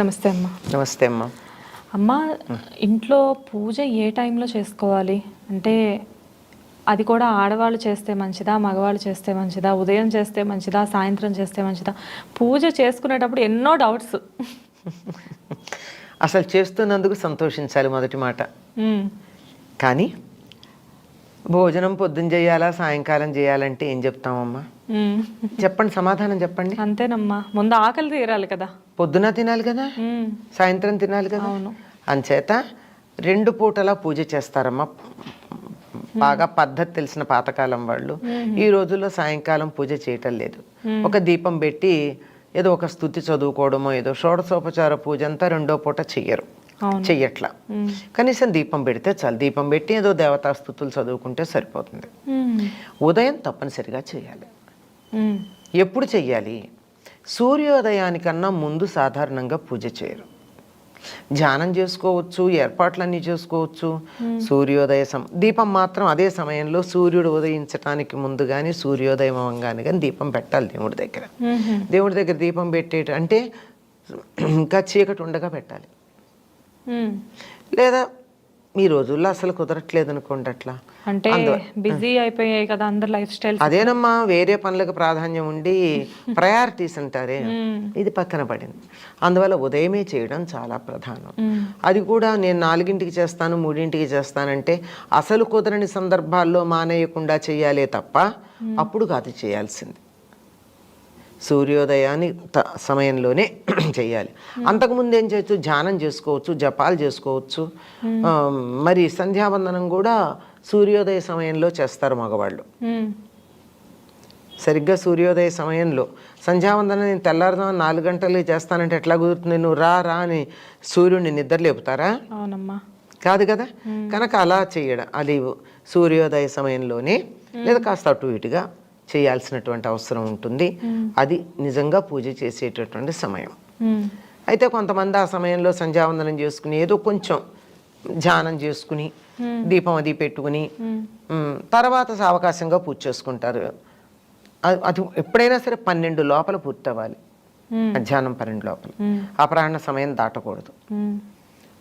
నమస్తే అమ్మ. నమస్తే అమ్మ. అమ్మ, ఇంట్లో పూజ ఏ టైంలో చేసుకోవాలి? అంటే అది కూడా ఆడవాళ్ళు చేస్తే మంచిదా, మగవాళ్ళు చేస్తే మంచిదా, ఉదయం చేస్తే మంచిదా, సాయంత్రం చేస్తే మంచిదా? పూజ చేసుకునేటప్పుడు ఎన్నో డౌట్స్. అసలు చేస్తున్నందుకు సంతోషించాలి మొదటి మాట. కానీ భోజనం పొద్దున చేయాలా సాయంకాలం చేయాలంటే ఏం చెప్తామమ్మా? చెప్పండి, సమాధానం చెప్పండి. అంతేనమ్మా, ముందు ఆకలి తీరాలి కదా. పొద్దున తినాలి కదా, సాయంత్రం తినాలి కదా. అంచేత 2 పూటలా పూజ చేస్తారమ్మా బాగా పద్ధతి తెలిసిన పాతకాలం వాళ్ళు. ఈ రోజుల్లో సాయంకాలం పూజ చేయటం లేదు. ఒక దీపం పెట్టి ఏదో ఒక స్తుతి చదువుకోవడమో, ఏదో షోడశోపచార పూజ అంతా 2వ పూట చెయ్యట్లా. కనీసం దీపం పెడితే చాలు. దీపం పెట్టి ఏదో దేవతా స్తుతులు చదువుకుంటే సరిపోతుంది. ఉదయం తప్పనిసరిగా చేయాలి. ఎప్పుడు చెయ్యాలి? సూర్యోదయానికన్నా ముందు సాధారణంగా పూజ చేయరు. ధ్యానం చేసుకోవచ్చు, ఏర్పాట్లన్నీ చేసుకోవచ్చు. సూర్యోదయ దీపం మాత్రం అదే సమయంలో సూర్యుడు ఉదయించడానికి ముందు కానీ సూర్యోదయం అవ్వగానే కానీ దీపం పెట్టాలి దేవుడి దగ్గర. దేవుడి దగ్గర దీపం అంటే ఇంకా చీకటి ఉండగా పెట్టాలి. లేదా ఈ రోజుల్లో అసలు కుదరట్లేదు అనుకోండి. అట్లా అంటే బిజీ అయిపోయాయి కదా అందరు లైఫ్ స్టైల్. అదేనమ్మా, వేరే పనులకు ప్రాధాన్యం ఉండి ప్రయారిటీస్ అంటారే, ఇది పక్కన పడింది. అందువల్ల ఉదయమే చేయడం చాలా ప్రధానం. అది కూడా నేను 4ంటికి చేస్తాను, 3ంటికి చేస్తానంటే అసలు కుదరని సందర్భాల్లో మానేయకుండా చేయాలే తప్ప అప్పుడు కాదు చేయాల్సింది. సూర్యోదయాన్ని సమయంలోనే చేయాలి. అంతకుముందు ఏం చేయొచ్చు? ధ్యానం చేసుకోవచ్చు, జపాలు చేసుకోవచ్చు. మరి సంధ్యావందనం కూడా సూర్యోదయ సమయంలో చేస్తారు మగవాళ్ళు. సరిగ్గా సూర్యోదయ సమయంలో సంధ్యావందనం నేను తెల్లారుదాం 4 గంటలకి చేస్తానంటే ఎట్లా కుదురుతుంది? నువ్వు రా అని సూర్యుడిని నిద్ర లేపుతారా? అవునమ్మా, కాదు కదా. కనుక అలా చేయడం, అది సూర్యోదయ సమయంలోనే లేదా కాస్త అటు ఇటుగా చేయాల్సినటువంటి అవసరం ఉంటుంది. అది నిజంగా పూజ చేసేటటువంటి సమయం. అయితే కొంతమంది ఆ సమయంలో సంధ్యావందనం చేసుకుని ఏదో కొంచెం ధ్యానం చేసుకుని దీపం అది పెట్టుకుని తర్వాత సావకాశంగా పూజ చేసుకుంటారు. అది ఎప్పుడైనా సరే 12 లోపల పూర్తి అవ్వాలి. మధ్యాహ్నం 12 లోపల. అపరాహ్న సమయం దాటకూడదు.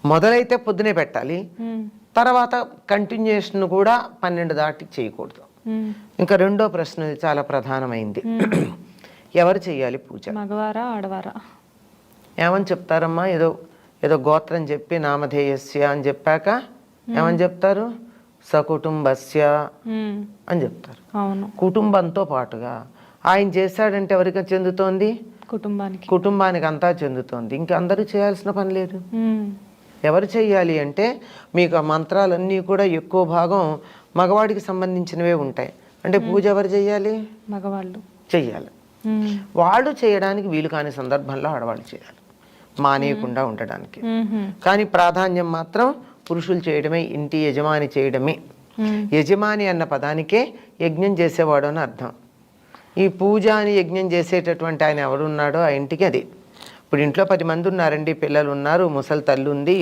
మొదలైతే పొద్దునే పెట్టాలి, తర్వాత కంటిన్యూషన్ కూడా 12 దాటి చేయకూడదు. ఇంకా 2వ ప్రశ్న చాలా ప్రధానమైంది. ఎవరు చెయ్యాలి పూజ? మగవారా ఆడవారా? ఏమని చెప్తారమ్మా? ఏదో గోత్రం చెప్పి నామధేయస్య అని చెప్పాక ఏమని చెప్తారు? సకుటుంబస్య అని చెప్తారు. కుటుంబంతో పాటుగా ఆయన చేశాడంటే ఎవరికి చెందుతోంది? కుటుంబానికి అంతా చెందుతోంది. ఇంకా అందరూ చేయాల్సిన పని లేదు. ఎవరు చెయ్యాలి అంటే మీకు ఆ మంత్రాలన్నీ కూడా ఎక్కువ భాగం మగవాడికి సంబంధించినవే ఉంటాయి. అంటే పూజ ఎవరు చెయ్యాలి? మగవాళ్ళు చెయ్యాలి. వాళ్ళు చేయడానికి వీలు కాని సందర్భంలో ఆడవాళ్ళు చేయాలి, మానేయకుండా ఉండడానికి. కానీ ప్రాధాన్యం మాత్రం పురుషులు చేయడమే, ఇంటి యజమాని చేయడమే. యజమాని అన్న పదానికే యజ్ఞం చేసేవాడు అని అర్థం. ఈ పూజ అని యజ్ఞం చేసేటటువంటి ఆయన ఎవరున్నాడో ఆ ఇంటికి అది. ఇప్పుడు ఇంట్లో 10 మంది ఉన్నారండి, పిల్లలు ఉన్నారు, ముసలి తల్లి ఉంది,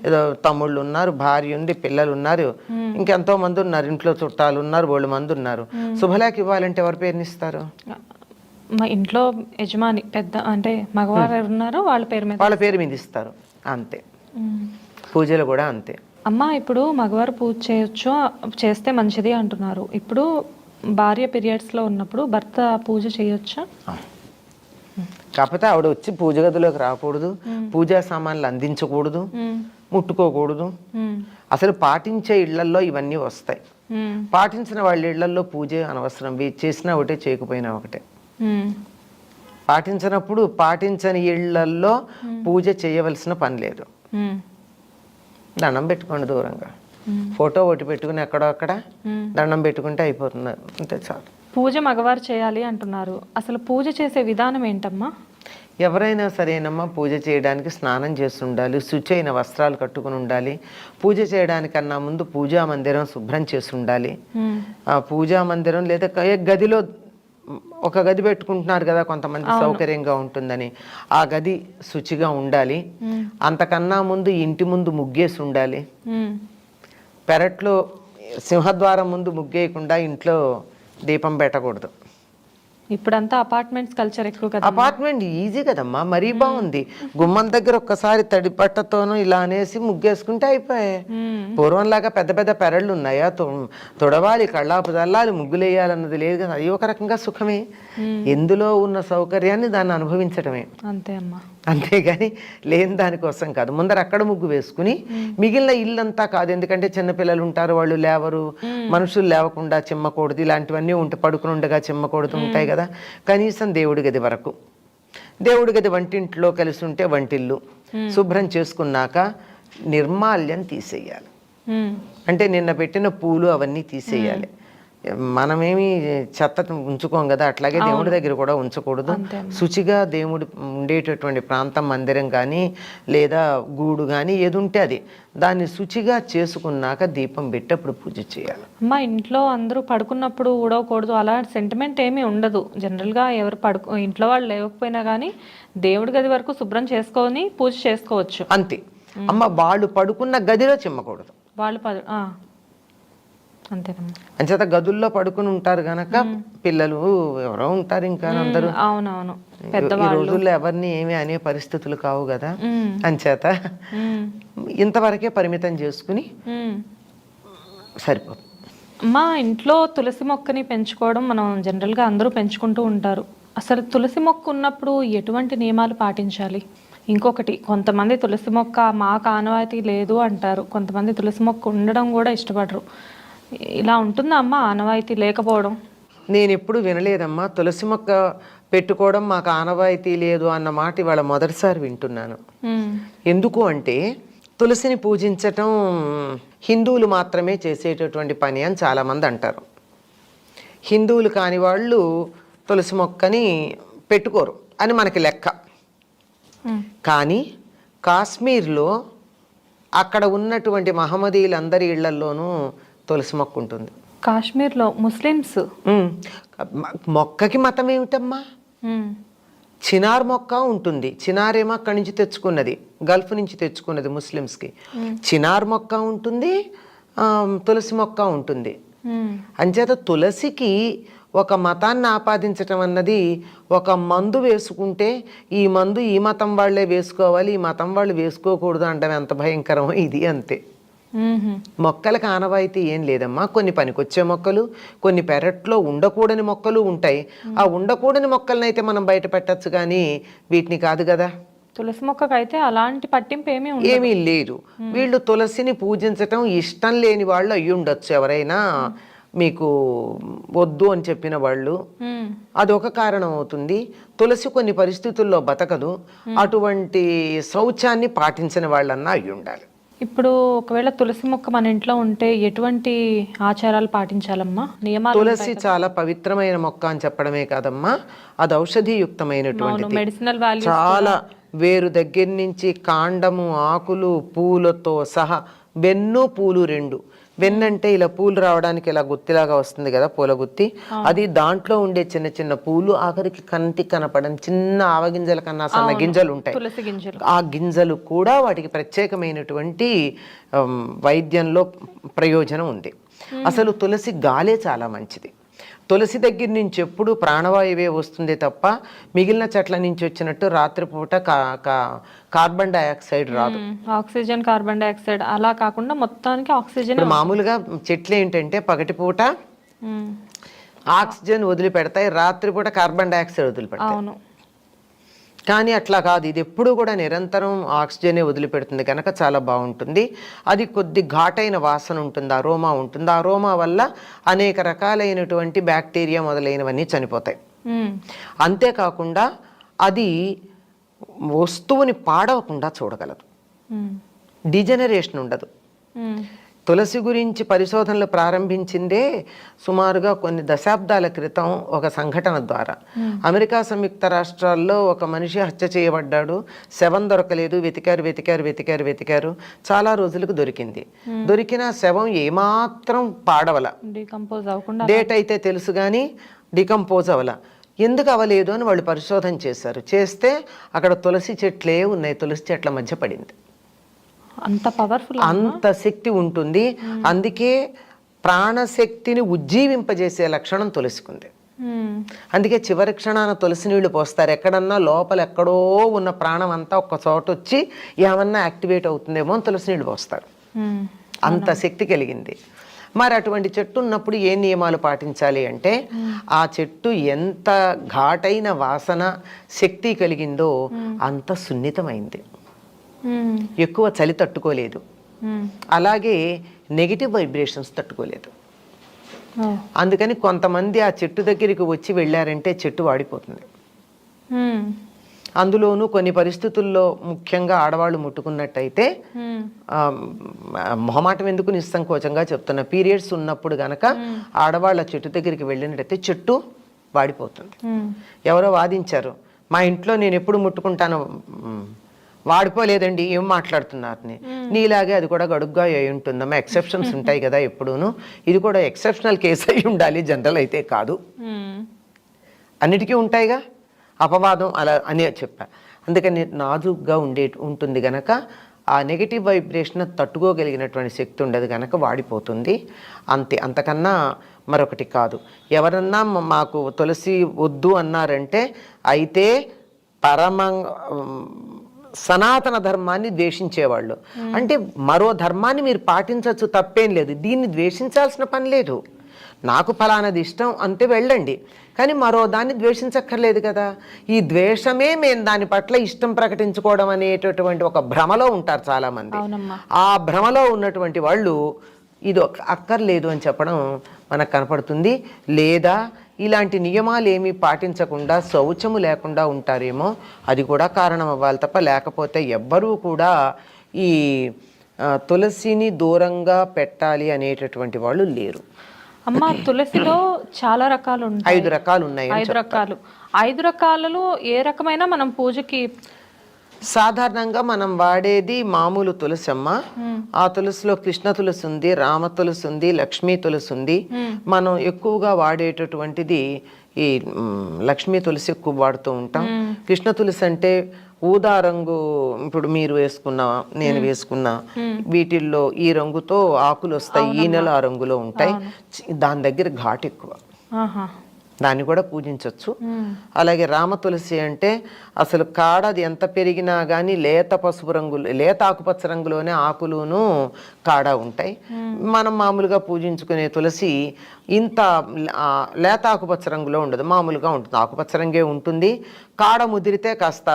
ఏదో తమ్ముళ్ళు ఉన్నారు, భార్య ఉంది, పిల్లలు ఉన్నారు, ఇంకెంతో మంది ఉన్నారు, ఇంట్లో చుట్టాలు ఉన్నారు, 100 మంది ఉన్నారు. శుభలేఖ ఇవ్వాలంటే ఎవరి పేరుని ఇస్తారు? మా ఇంట్లో యజమాని పెద్ద అంటే మగవారు ఉన్నారు, వాళ్ళ పేరు మీద ఇస్తారు. అంతే. పూజలు కూడా అంతే. అమ్మ, ఇప్పుడు మగవారు పూజ చేయొచ్చు, చేస్తే మంచిది అంటున్నారు. ఇప్పుడు భార్య పీరియడ్స్లో ఉన్నప్పుడు భర్త పూజ చేయొచ్చా? కాకపోతే ఆవిడ వచ్చి పూజ గదిలోకి రాకూడదు, పూజా సామాన్లు అందించకూడదు, ముట్టుకోకూడదు. అసలు పాటించే ఇళ్లల్లో ఇవన్నీ వస్తాయి. పాటించిన వాళ్ళ ఇళ్లల్లో పూజ అనవసరం. చేసినా ఒకటే, చేయకపోయినా ఒకటే. పాటించినప్పుడు పాటించని ఇళ్లల్లో పూజ చేయవలసిన పని లేదు. దండం పెట్టుకోండి దూరంగా, ఫోటో ఒకటి పెట్టుకుని ఎక్కడో అక్కడ దండం పెట్టుకుంటే అయిపోతుంది, అంతే చాలు. పూజ మగవారు చేయాలి అంటున్నారు. అసలు పూజ చేసే విధానం ఏంటమ్మా? ఎవరైనా సరేనమ్మా, పూజ చేయడానికి స్నానం చేసి ఉండాలి, శుచైన వస్త్రాలు కట్టుకుని ఉండాలి. పూజ చేయడానికన్నా ముందు పూజా మందిరం శుభ్రం చేసి ఉండాలి. ఆ పూజా మందిరం లేదా గదిలో ఒక గది పెట్టుకుంటున్నారు కదా కొంతమంది, సౌకర్యంగా ఉంటుందని, ఆ గది శుచిగా ఉండాలి. అంతకన్నా ముందు ఇంటి ముందు ముగ్గేసి ఉండాలి. పెరట్లో సింహద్వారం ముందు ముగ్గేయకుండా ఇంట్లో దీపం పెట్టకూడదు. ఇప్పుడంతా అపార్ట్మెంట్స్ కల్చర్ ఎక్కువ కదా. అపార్ట్మెంట్ ఈజీ కదమ్మా, మరీ బాగుంది. గుమ్మం దగ్గర ఒక్కసారి తడి బట్టతోనూ ఇలా అనేసి ముగ్గేసుకుంటే అయిపోయాయి. పూర్వంలాగా పెద్ద పెద్ద పెరళ్ళు ఉన్నాయా, తొడవాలి, కళ్ళాపు చల్లాలి, ముగ్గులు వేయాలన్నది లేదు కదా. అది ఒక రకంగా సుఖమే. ఎందులో ఉన్న సౌకర్యాన్ని దాన్ని అనుభవించడమే అంతే అమ్మా. అంతేగాని లేని దానికోసం కాదు. ముందర అక్కడ ముగ్గు వేసుకుని మిగిలిన ఇల్లంతా కాదు, ఎందుకంటే చిన్నపిల్లలు ఉంటారు, వాళ్ళు లేవరు, మనుషులు లేవకుండా చిమ్మకూడదు, ఇలాంటివన్నీ ఉంటాయి, పడుకుని ఉండగా చిమ్మకూడదు ఉంటాయి కదా. కనీసం దేవుడి గది వరకు, దేవుడి గది వంటింట్లో కలిసి ఉంటే వంటిల్లు శుభ్రం చేసుకున్నాక నిర్మాల్యం తీసేయాలి. అంటే నిన్న పెట్టిన పూలు అవన్నీ తీసేయాలి. మనమేమి చెత్త ఉంచుకోం కదా, అట్లాగే దేవుడి దగ్గర కూడా ఉంచకూడదు. శుచిగా దేవుడు ఉండేటటువంటి ప్రాంతం, మందిరం కానీ లేదా గూడు కానీ ఏది ఉంటే అది, దాన్ని శుచిగా చేసుకున్నాక దీపం పెట్టి అప్పుడు పూజ చేయాలి. అమ్మా, ఇంట్లో అందరూ పడుకున్నప్పుడు ఊడవకూడదు అలా సెంటిమెంట్ ఏమీ ఉండదు. జనరల్గా ఎవరు ఇంట్లో వాళ్ళు లేవకపోయినా కానీ దేవుడి గది వరకు శుభ్రం చేసుకొని పూజ చేసుకోవచ్చు అంతే. అమ్మ, వాళ్ళు పడుకున్న గదిలో చిమ్మకూడదు. వాళ్ళు అంతేనమ్మా. అంచేత గదుల్లో పడుకుని ఉంటారు గనక పిల్లలు ఎవరో ఉంటారు, ఇంకా అందరూ. అవునవును, ఈ రోజుల్లో ఎవరిని ఏమీ అనే పరిస్థితులు కావు కదా. అంచేత ఇంతవరకే పరిమితం చేసుకుని సరిపోతుంది. మా ఇంట్లో తులసి మొక్కని పెంచుకోవడం మనం జనరల్గా అందరూ పెంచుకుంటూ ఉంటారు. అసలు తులసి మొక్క ఉన్నప్పుడు ఎటువంటి నియమాలు పాటించాలి? ఇంకొకటి, కొంతమంది తులసి మొక్క మాకు ఆనవాయితీ లేదు అంటారు, కొంతమంది తులసి మొక్క ఉండడం కూడా ఇష్టపడరు. ఇలా ఉంటుందా అమ్మ ఆనవాయితీ లేకపోవడం? నేను ఎప్పుడు వినలేదమ్మా తులసి మొక్క పెట్టుకోవడం మాకు ఆనవాయితీ లేదు అన్న మాట ఇవాళ మొదటిసారి వింటున్నాను. ఎందుకు అంటే తులసిని పూజించటం హిందువులు మాత్రమే చేసేటటువంటి పని అని చాలామంది అంటారు. హిందువులు కాని వాళ్ళు తులసి మొక్కని పెట్టుకోరు అని మనకి లెక్క. కానీ కాశ్మీర్లో అక్కడ ఉన్నటువంటి మహమ్మదీయులందరి ఇళ్లల్లోనూ తులసి మొక్క ఉంటుంది. కాశ్మీర్లో ముస్లిమ్స్ మొక్కకి మతం ఏమిటమ్మా? చినార్ మొక్క ఉంటుంది. చినార్ ఏమో అక్కడి నుంచి తెచ్చుకున్నది, గల్ఫ్ నుంచి తెచ్చుకున్నది ముస్లిమ్స్కి. చినార్ మొక్క ఉంటుంది, తులసి మొక్క ఉంటుంది. అంచేత తులసికి ఒక మతాన్ని ఆపాదించటం అన్నది, ఒక మందు వేసుకుంటే ఈ మందు ఈ మతం వాళ్ళే వేసుకోవాలి, ఈ మతం వాళ్ళు వేసుకోకూడదు అంటే ఎంత భయంకరమో ఇది అంతే. మొక్కలకు ఆనవాయితీ ఏం లేదమ్మా. కొన్ని పనికొచ్చే మొక్కలు, కొన్ని పెరట్లో ఉండకూడని మొక్కలు ఉంటాయి. ఆ ఉండకూడని మొక్కలనైతే మనం బయట పెట్టచ్చు, కానీ వీటిని కాదు కదా. తులసి మొక్కకైతే అలాంటి పట్టింపు ఏమీ లేదు. వీళ్ళు తులసిని పూజించటం ఇష్టం లేని వాళ్ళు అయ్యి ఉండొచ్చు, ఎవరైనా మీకు వద్దు అని చెప్పిన వాళ్ళు. అదొక కారణం అవుతుంది. తులసి కొన్ని పరిస్థితుల్లో బతకదు, అటువంటి శౌచాన్ని పాటించిన వాళ్ళన్నా అయ్యి ఉండాలి. ఇప్పుడు ఒకవేళ తులసి మొక్క మన ఇంట్లో ఉంటే ఎటువంటి ఆచారాలు పాటించాలమ్మా, నియమాలు? తులసి చాలా పవిత్రమైన మొక్క అని చెప్పడమే కాదమ్మా, అది ఔషధీయుక్తమైనటువంటిది. మెడిసినల్ వాల్యూ చాలా, వేరు దగ్గర నుంచి కాండము, ఆకులు, పూలతో సహా, వెన్ను పూలు రెండు. వెన్నంటే ఇలా పూలు రావడానికి ఇలా గుత్తిలాగా వస్తుంది కదా, పూల గుత్తి, అది దాంట్లో ఉండే చిన్న చిన్న పూలు, ఆఖరికి కంటికి కనపడని చిన్న ఆవగింజల కన్నా సన్న గింజలు ఉంటాయి. ఆ గింజలు కూడా వాటికి ప్రత్యేకమైనటువంటి వైద్యంలో ప్రయోజనం ఉంది. అసలు తులసి గాలే చాలా మంచిది. తులసి దగ్గర నుంచి ఎప్పుడు ప్రాణవాయువే వస్తుంది తప్ప మిగిలిన చెట్ల నుంచి వచ్చినట్టు రాత్రిపూట కార్బన్ డైఆక్సైడ్ రాదు. ఆక్సిజన్, కార్బన్ డైఆక్సైడ్ అలా కాకుండా మొత్తానికి ఆక్సిజన్. మామూలుగా చెట్లు ఏంటంటే పగటిపూట ఆక్సిజన్ వదిలిపెడతాయి, రాత్రిపూట కార్బన్ డైఆక్సైడ్ వదిలిపెడతాయి. కానీ అట్లా కాదు, ఇది ఎప్పుడు కూడా నిరంతరం ఆక్సిజనే వదిలిపెడుతుంది కనుక చాలా బాగుంటుంది. అది కొద్ది ఘాటైన వాసన ఉంటుంది, అరోమా ఉంటుంది. ఆ అరోమా వల్ల అనేక రకాలైనటువంటి బ్యాక్టీరియా మొదలైనవన్నీ చనిపోతాయి. అంతేకాకుండా అది వస్తువుని పాడవకుండా చూడగలదు, డిజనరేషన్ ఉండదు. తులసి గురించి పరిశోధనలు ప్రారంభించిందే సుమారుగా కొన్ని దశాబ్దాల క్రితం ఒక సంఘటన ద్వారా. అమెరికా సంయుక్త రాష్ట్రాల్లో ఒక మనిషి హత్య చేయబడ్డాడు, శవం దొరకలేదు, వెతికారు, చాలా రోజులకు దొరికింది. దొరికిన శవం ఏమాత్రం పాడవల, డేట్ అయితే తెలుసు కానీ డికంపోజ్ అవల. ఎందుకు అవ్వలేదు అని వాళ్ళు పరిశోధన చేశారు. చేస్తే అక్కడ తులసి చెట్లే ఉన్నాయి, తులసి చెట్ల మధ్య పడింది. అంత పవర్ఫుల్, అంత శక్తి ఉంటుంది. అందుకే ప్రాణశక్తిని ఉజ్జీవింపజేసే లక్షణం తులసికుంది. అందుకే చివరి క్షణాన తులసి నీళ్లు పోస్తారు. ఎక్కడన్నా లోపల ఎక్కడో ఉన్న ప్రాణం అంతా ఒక్క చోట వచ్చి ఏమన్నా యాక్టివేట్ అవుతుందేమో అని తులసి నీళ్లు పోస్తారు. అంత శక్తి కలిగింది. మరి అటువంటి చెట్టు ఉన్నప్పుడు ఏ నియమాలు పాటించాలి అంటే, ఆ చెట్టు ఎంత ఘాటైన వాసన శక్తి కలిగిందో అంత సున్నితమైంది, ఎక్కువ చలి తట్టుకోలేదు, అలాగే నెగిటివ్ వైబ్రేషన్స్ తట్టుకోలేదు. అందుకని కొంతమంది ఆ చెట్టు దగ్గరికి వచ్చి వెళ్ళారంటే చెట్టు వాడిపోతుంది. అందులోనూ కొన్ని పరిస్థితుల్లో ముఖ్యంగా ఆడవాళ్ళు ముట్టుకున్నట్టయితే, మొహమాటం ఎందుకు నిస్సంకోచంగా చెప్తున్నా, పీరియడ్స్ ఉన్నప్పుడు గనక ఆడవాళ్ళ చెట్టు దగ్గరికి వెళ్ళినట్టయితే చెట్టు వాడిపోతుంది. ఎవరో వాదించారు, మా ఇంట్లో నేను ఎప్పుడు ముట్టుకుంటాను, వాడిపోలేదండి, ఏం మాట్లాడుతున్నారని. నీలాగే అది కూడా గడుగ్గా అయి ఉంటుందమ్మా, ఎక్సెప్షన్స్ ఉంటాయి కదా ఎప్పుడూను, ఇది కూడా ఎక్సెప్షనల్ కేసు అయి ఉండాలి, జనరల్ అయితే కాదు. అన్నిటికీ ఉంటాయిగా అపవాదం, అలా అని చెప్పా. అందుకని నాజుగ్గా ఉంటుంది గనక ఆ నెగిటివ్ వైబ్రేషన్ తట్టుకోగలిగినటువంటి శక్తి ఉండదు గనక వాడిపోతుంది. అంతే, అంతకన్నా మరొకటి కాదు. ఎవరన్నా మాకు తులసి వద్దు అన్నారంటే అయితే సనాతన ధర్మాన్ని ద్వేషించేవాళ్ళు. అంటే మరో ధర్మాన్ని మీరు పాటించవచ్చు, తప్పేం లేదు, దీన్ని ద్వేషించాల్సిన పని లేదు. నాకు ఫలానది ఇష్టం అంతే, వెళ్ళండి, కానీ మరో దాన్ని ద్వేషించక్కర్లేదు కదా. ఈ ద్వేషమే మేము దాని పట్ల ఇష్టం ప్రకటించుకోవడం అనేటటువంటి ఒక భ్రమలో ఉంటారు చాలామంది. ఆ భ్రమలో ఉన్నటువంటి వాళ్ళు ఇది అక్కర్లేదు అని చెప్పడం మనకు కనపడుతుంది. లేదా ఇలాంటి నియమాలు ఏమీ పాటించకుండా శౌచము లేకుండా ఉంటారేమో, అది కూడా కారణం అవ్వాలి తప్ప, లేకపోతే ఎవ్వరూ కూడా ఈ తులసిని దూరంగా పెట్టాలి అనేటటువంటి వాళ్ళు లేరు. అమ్మ, తులసిలో చాలా రకాలు ఉంటాయి. 5 రకాలు ఉన్నాయి. 5 రకాలు. 5 రకాలలో ఏ రకమైన మనం పూజకి సాధారణంగా మనం వాడేది మామూలు తులసి అమ్మ. ఆ తులసిలో కృష్ణ తులసి ఉంది, రామ తులసి ఉంది, లక్ష్మీ తులసి ఉంది. మనం ఎక్కువగా వాడేటటువంటిది ఈ లక్ష్మీ తులసి ఎక్కువ వాడుతూ ఉంటాం. కృష్ణ తులసి అంటే ఊదా రంగు, ఇప్పుడు మీరు వేసుకున్నా నేను వేసుకున్నా వీటిల్లో ఈ రంగుతో ఆకులు వస్తాయి, ఈ నెల ఆ రంగులో ఉంటాయి. దాని దగ్గర ఘాటు ఎక్కువ, దాన్ని కూడా పూజించవచ్చు. అలాగే రామ తులసి అంటే అసలు కాడది ఎంత పెరిగినా కానీ లేత పసుపు రంగులో, లేత ఆకుపచ్చ రంగులోనే ఆకులును కాడ ఉంటాయి. మనం మామూలుగా పూజించుకునే తులసి ఇంత లేత ఆకుపచ్చ రంగులో ఉండదు, మామూలుగా ఉంటుంది, ఆకుపచ్చ రంగే ఉంటుంది. కాడ ముదిరితే కాస్త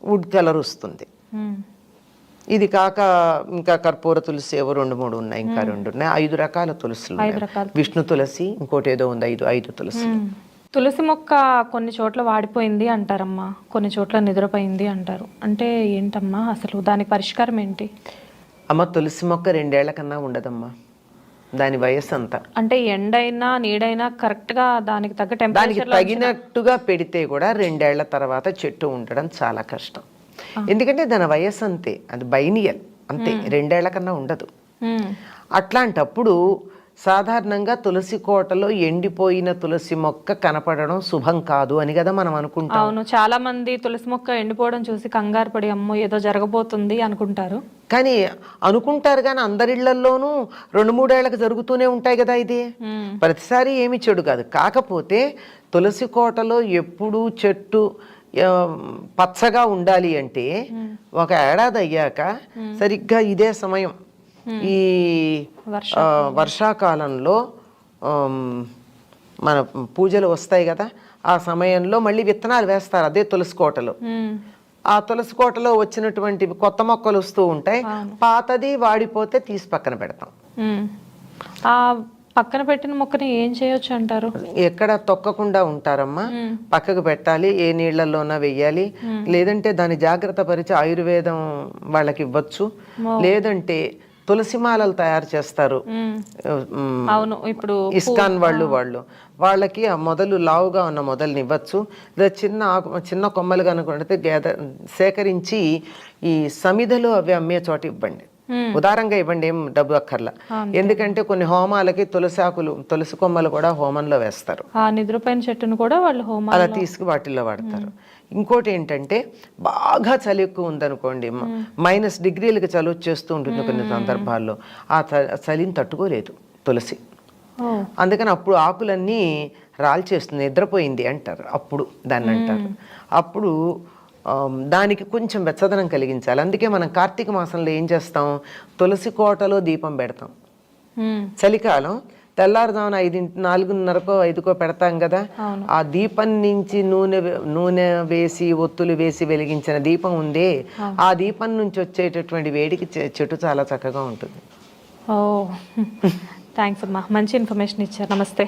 వుడ్ కలర్ వస్తుంది. ఇది కాక ఇంకా కర్పూర తులసి ఏవో 2-3 ఉన్నాయి, ఇంకా 2 ఉన్నాయి. 5 రకాల తులసులు. విష్ణు తులసి, ఇంకోటి ఏదో ఉంది, 5 తులసి. తులసి మొక్క కొన్ని చోట్ల వాడిపోయింది అంటారమ్మా, కొన్ని చోట్ల నిద్రపోయింది అంటారు. అంటే ఏంటమ్మా అసలు దాని పరిష్కారం ఏంటి? అమ్మ, తులసి మొక్క 2 ఏళ్ల కన్నా ఉండదమ్మా, దాని వయస్సు అంతా. అంటే ఎండైనా నీడైనా కరెక్ట్ గా దానికి తగ్గ దానికి తగినట్టుగా పెడితే కూడా 2 ఏళ్ల తర్వాత చెట్టు ఉండడం చాలా కష్టం. ఎందుకంటే దాని వయస్సు అంతే, అది బైనియల్ అంతే, 2 ఏళ్ల కన్నా ఉండదు. అట్లాంటప్పుడు సాధారణంగా తులసి కోటలో ఎండిపోయిన తులసి మొక్క కనపడడం శుభం కాదు అని కదా మనం అనుకుంటాం. అవును, చాలా మంది తులసి మొక్క ఎండిపోవడం చూసి కంగారు పడి అమ్మో ఏదో జరగబోతుంది అనుకుంటారు. కానీ అనుకుంటారు కానీ అందరిళ్లలోనూ 2-3 ఏళ్లకు జరుగుతూనే ఉంటాయి కదా. ఇది ప్రతిసారి ఏమి చెడు కాదు. కాకపోతే తులసి కోటలో ఎప్పుడూ చెట్టు పచ్చగా ఉండాలి అంటే 1 ఏడాది అయ్యాక సరిగ్గా ఇదే సమయం, ఈ వర్షాకాలంలో మన పూజలు వస్తాయి కదా, ఆ సమయంలో మళ్ళీ విత్తనాలు వేస్తారు అదే తులసి కోటలో. ఆ తులసి కోటలో వచ్చినటువంటి కొత్త మొక్కలు వస్తూ ఉంటాయి, పాతది వాడిపోతే తీసి పక్కన పెడతాం. ఆ పక్కన పెట్టిన మొక్కని ఏం చేయొచ్చు అంటారు? ఎక్కడ తొక్కకుండా ఉంటారమ్మా, పక్కకు పెట్టాలి, ఏ నీళ్లలోనా వెయ్యాలి. లేదంటే దాన్ని జాగ్రత్త పరిచి ఆయుర్వేదం వాళ్ళకి ఇవ్వచ్చు. లేదంటే తులసి మాలలు తయారు చేస్తారు. అవును, ఇప్పుడు ఇస్కాన్ వాళ్ళకి ఆ మొదలు లావుగా ఉన్న మొదలుని ఇవ్వచ్చు. లేదా చిన్న కొమ్మలు కనుకుంటే సేకరించి ఈ సమిధలు అవి అమ్మే చోట ఇవ్వండి, ఉదారంగా ఇవ్వండి, ఏం డబ్బు అక్కర్లా. ఎందుకంటే కొన్ని హోమాలకి తులసి కొమ్మలు కూడా హోమంలో వేస్తారు. నిద్రపోయిన చెట్టును కూడా వాళ్ళు హోమం అలా తీసుకు వాటిల్లో వాడతారు. ఇంకోటి ఏంటంటే బాగా చలి ఎక్కువ ఉందనుకోండి, -డిగ్రీలకి చలి వచ్చేస్తూ ఉంటుంది కొన్ని సందర్భాల్లో, ఆ చలిని తట్టుకోలేదు తులసి. అందుకని అప్పుడు ఆకులన్నీ రాల్చేస్తుంది, నిద్రపోయింది అంటారు, అప్పుడు దాన్ని అంటారు. అప్పుడు దానికి కొంచెం వెచ్చదనం కలిగించాలి. అందుకే మనం కార్తీక మాసంలో ఏం చేస్తాం, తులసి కోటలో దీపం పెడతాం. చలికాలం తెల్లారుదామున 4:30కో 5కో పెడతాం కదా, ఆ దీపం నుంచి నూనె వేసి ఒత్తులు వేసి వెలిగించిన దీపం ఉందే, ఆ దీపం నుంచి వచ్చేటటువంటి వేడికి చెట్టు చాలా చక్కగా ఉంటుంది. ఓ థ్యాంక్స్ అమ్మా, మంచి ఇన్ఫర్మేషన్ ఇచ్చారు. నమస్తే.